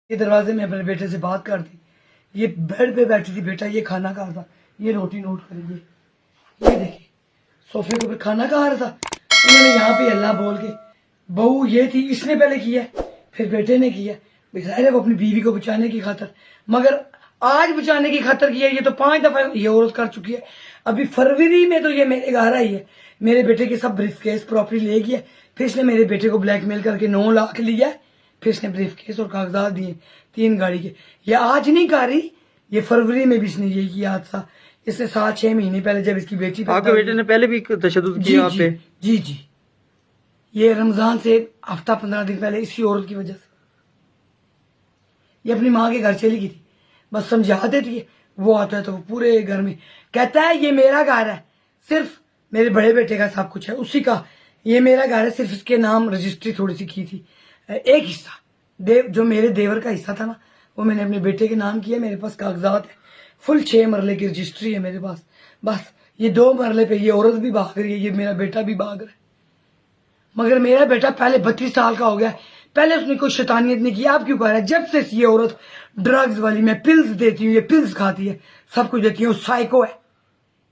یہ دروازے میں اپنے بیٹے سے بات کرتی، یہ بیڈ پہ بیٹھی تھی، بیٹا یہ کھانا کھا رہا تھا، یہ روٹی نوٹ کریے، یہ دیکھیں صوفے کے اوپر کھانا کھا رہا تھا، انہوں نے یہاں پہ اللہ بول کے، بہو یہ تھی، اس نے پہلے کیا پھر بیٹے نے کیا، ظاہر ہے وہ اپنی بیوی کو بچانے کی خاطر، مگر آج بچانے کی خاطر کیا، یہ تو 5 دفعہ یہ عورت کر چکی ہے۔ ابھی فروری میں تو یہ میرے گھر آئی ہے، میرے بیٹے کے سب بریف کیس پراپرٹی لے گیا، پھر اس نے میرے بیٹے کو بلیک میل کر کے 9 لاکھ لیا، پھر اس نے بریف کیس اور کاغذات دیے 3 گاڑی کے۔ یہ آج نہیں کر رہی، یہ فروری میں بھی اس نے یہ کیا حادثہ، اس نے 7-6 مہینے پہلے جب اس کی بیٹی آپ کے بیٹے نے پہلے بھی تشدد کیا آپ پہ؟ جی یہ رمضان سے ہفتہ 15 دن پہلے اسی عورت کی وجہ سے یہ اپنی ماں کے گھر چلی گئی تھی، بس سمجھا دیتی ہے، وہ آتا ہے تو وہ پورے گھر میں کہتا ہے یہ میرا گھر ہے، صرف میرے بڑے بیٹے کا سب کچھ ہے اسی کا، یہ میرا گھر ہے، صرف اس کے نام رجسٹری تھوڑی سی کی تھی، ایک حصہ جو میرے دیور کا حصہ تھا نا وہ میں نے اپنے بیٹے کے نام کیا، میرے پاس کاغذات ہے، فل 6 مرلے کی رجسٹری ہے میرے پاس، بس یہ 2 مرلے پہ یہ عورت بھی بھاگ رہی ہے، یہ میرا بیٹا بھی بھاگ رہا ہے، مگر میرا بیٹا پہلے 32 سال کا ہو گیا، پہلے اس نے کوئی شیطانیت نہیں کی، اب کیوں کہہ رہا ہے؟ جب سے یہ عورت ڈرگز والی، میں پلز دیتی ہوں، یہ پلز کھاتی ہے، سب کچھ دیتی ہوں، سائیکو ہے،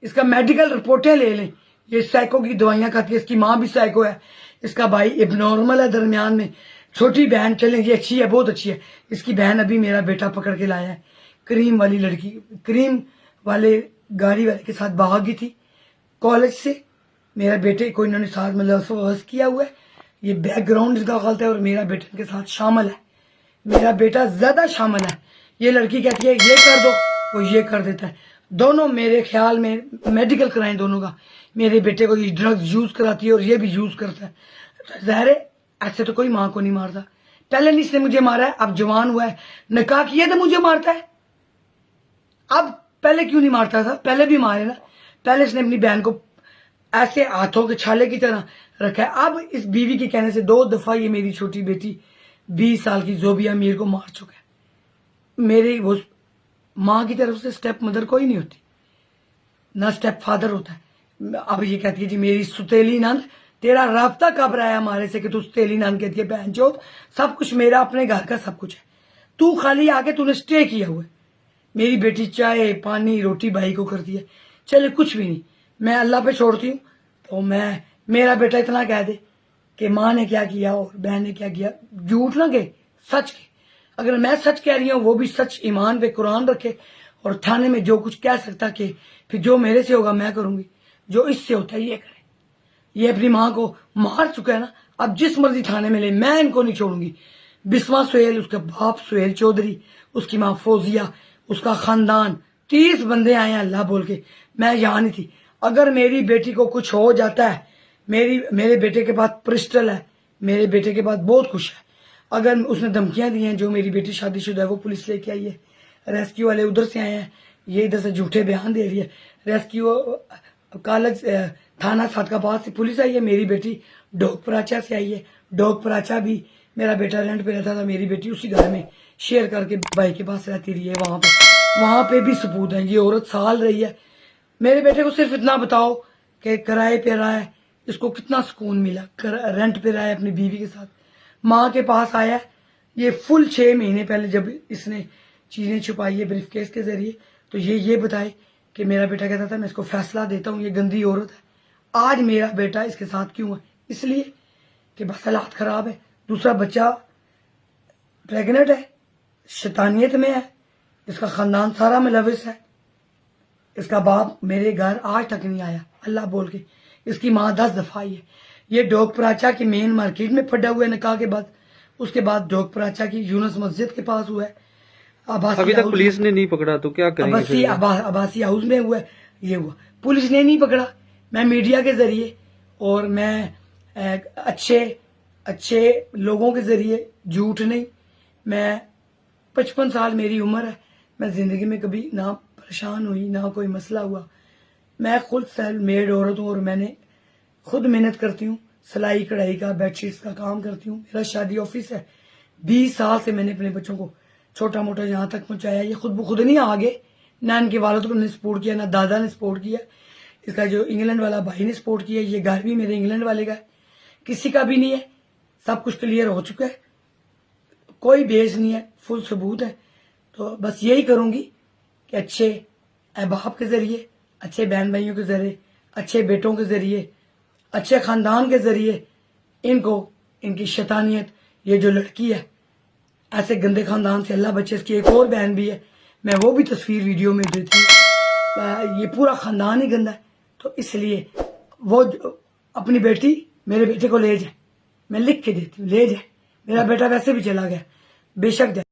اس کا میڈیکل رپورٹیں لے لیں، یہ سائیکو کی دوائیاں کھاتی ہے، اس کی ماں بھی سائیکو ہے، اس کا بھائی اب نارمل ہے درمیان میں، چھوٹی بہن چلیں یہ اچھی ہے، بہت اچھی ہے، اس کی بہن ابھی میرا بیٹا پکڑ کے لایا ہے، کریم والی لڑکی، کریم والے گاڑی والے کے ساتھ بھاگ گئی تھی کالج سے، میرا بیٹے کو انہوں نے ساتھ میں لفظ کیا ہوا ہے، یہ بیک گراؤنڈ اس کا غلط ہے اور میرا بیٹا ان کے ساتھ شامل ہے، میرا بیٹا زیادہ شامل ہے، یہ لڑکی کہتی ہے یہ کر دو، وہ یہ کر دیتا ہے، دونوں میرے خیال میں میڈیکل کرائیں دونوں کا، میرے بیٹے کو یہ ڈرگز یوز کراتی ہے اور یہ بھی یوز کرتا ہے، ظاہر ہے ایسے تو کوئی ماں کو نہیں مارتا، پہلے نہیں اس نے مجھے مارا ہے، اب جوان ہوا ہے، نکاح کیا تو مجھے مارتا ہے، اب پہلے کیوں نہیں مارتا تھا؟ پہلے بھی مارے نا، پہلے اس نے اپنی بہن کو ایسے ہاتھوں کے چھالے کی طرح رکھا ہے، اب اس بیوی کے کہنے سے 2 دفعہ یہ میری چھوٹی بیٹی 20 سال کی زوبیہ میر کو مار چکا ہے، میری وہ ماں کی طرف سے سٹیپ مدر کوئی نہیں ہوتی، نہ سٹیپ فادر ہوتا ہے، اب یہ کہتی ہے جی میری ستیلی نند، تیرا رابطہ کب رہا ہے ہمارے سے کہ تو ستیلی نند کہتی ہے؟ بہن چوت، سب کچھ میرا اپنے گھر کا سب کچھ ہے، تو خالی آگے تو نے سٹے کیا ہوا ہے، میری بیٹی چائے پانی روٹی بھائی کو کرتی ہے، چلے کچھ بھی نہیں، میں اللہ پہ چھوڑتی ہوں، تو میرا بیٹا اتنا کہہ دے کہ ماں نے کیا کیا اور بہن نے کیا کیا، جھوٹ نہ کہ سچ کہ، اگر میں سچ کہہ رہی ہوں وہ بھی سچ ایمان پہ قرآن رکھے اور تھانے میں جو کچھ کہہ سکتا کہ پھر جو میرے سے ہوگا میں کروں گی، جو اس سے ہوتا ہے یہ کرے، یہ اپنی ماں کو مار چکا ہے نا، اب جس مرضی تھانے میں لے، میں ان کو نہیں چھوڑوں گی، بسما سہیل، اس کا باپ سہیل چودھری، اس کی ماں فوزیہ، اس کا خاندان، 30 بندے آئے ہیں اللہ بول کے، میں یہاں نہیں تھی، اگر میری بیٹی کو کچھ ہو جاتا ہے، میرے بیٹے کے بعد پرسٹل ہے، میرے بیٹے کے بعد بہت کچھ ہے، اگر اس نے دھمکیاں دی ہیں، جو میری بیٹی شادی شدہ ہے وہ پولیس لے کے آئی ہے، ریسکیو والے ادھر سے آئے ہیں، یہ ادھر سے جھوٹے بیان دے رہی ہے، ریسکیو کالج تھانہ صادقآباد سے پولیس آئی ہے، میری بیٹی ڈوک پراچا سے آئی ہے، ڈوک پراچا بھی میرا بیٹا رینٹ پہ رہتا تھا، میری بیٹی اسی گھر میں شیئر کر کے بھائی کے پاس رہتی رہی ہے، وہاں پہ بھی ثبوت ہیں، یہ عورت سال رہی ہے، میرے بیٹے کو صرف اتنا بتاؤ کہ کرائے پہ رہا ہے، اس کو کتنا سکون ملا، رینٹ پہ رہا ہے اپنی بیوی کے ساتھ، ماں کے پاس آیا ہے، یہ فل 6 مہینے پہلے جب اس نے چیزیں چھپائی ہے بریف کیس کے ذریعے، تو یہ بتائے کہ میرا بیٹا کہتا تھا میں اس کو فیصلہ دیتا ہوں، یہ گندی عورت ہے، آج میرا بیٹا اس کے ساتھ کیوں ہے؟ اس لیے کہ بس حالات خراب ہے، دوسرا بچہ پریگنٹ ہے، شیطانیت میں ہے، اس کا خاندان سارا ملوث ہے، اس کا باپ میرے گھر آج تک نہیں آیا اللہ بول کے، اس کی ماں 10 دفعہ آئی ہے، یہ ڈوک پراچا کی مین مارکیٹ میں پھٹا ہوا ہے نکاح کے بعد، اس کے بعد ڈوک پراچا کی یونس مسجد کے پاس ہوا ہے، ابھی تک پولیس نے نہیں پکڑا تو کیا کریں گے؟ عباسی ہاؤس میں ہوا ہے، یہ ہوا، پولیس نے نہیں پکڑا، میں میڈیا کے ذریعے اور میں اچھے لوگوں کے ذریعے، جھوٹ نہیں، میں 55 سال میری عمر ہے، میں زندگی میں کبھی نہ پریشان ہوئی نہ کوئی مسئلہ ہوا، میں خود سیلف میڈ عورت ہوں اور میں نے خود محنت کرتی ہوں، سلائی کڑھائی کا، بیڈ شیٹس کا کام کرتی ہوں، میرا شادی آفس ہے، 20 سال سے میں نے اپنے بچوں کو چھوٹا موٹا یہاں تک پہنچایا، یہ خود بخود نہیں آگے، نہ ان کے والد کو نے سپورٹ کیا، نہ دادا نے سپورٹ کیا، اس کا جو انگلینڈ والا بھائی نے سپورٹ کیا، یہ گھر بھی میرے انگلینڈ والے کا ہے، کسی کا بھی نہیں ہے، سب کچھ کلیئر ہو چکا ہے، کوئی بیس نہیں ہے، فل ثبوت ہے. تو بس یہی کروں گی کہ اچھے احباب کے ذریعے، اچھے بہن بھائیوں کے ذریعے، اچھے بیٹوں کے ذریعے، اچھے خاندان کے ذریعے ان کو، ان کی شیطانیت، یہ جو لڑکی ہے ایسے گندے خاندان سے اللہ بچے. اس کی ایک اور بہن بھی ہے، میں وہ بھی تصویر ویڈیو میں دیتی ہوں. یہ پورا خاندان ہی گندا ہے. تو اس لیے وہ اپنی بیٹی میرے بیٹے کو لے جائے، میں لکھ کے دیتی ہوں، لے جائے. میرا بیٹا ویسے بھی چلا گیا، بے شک جائے.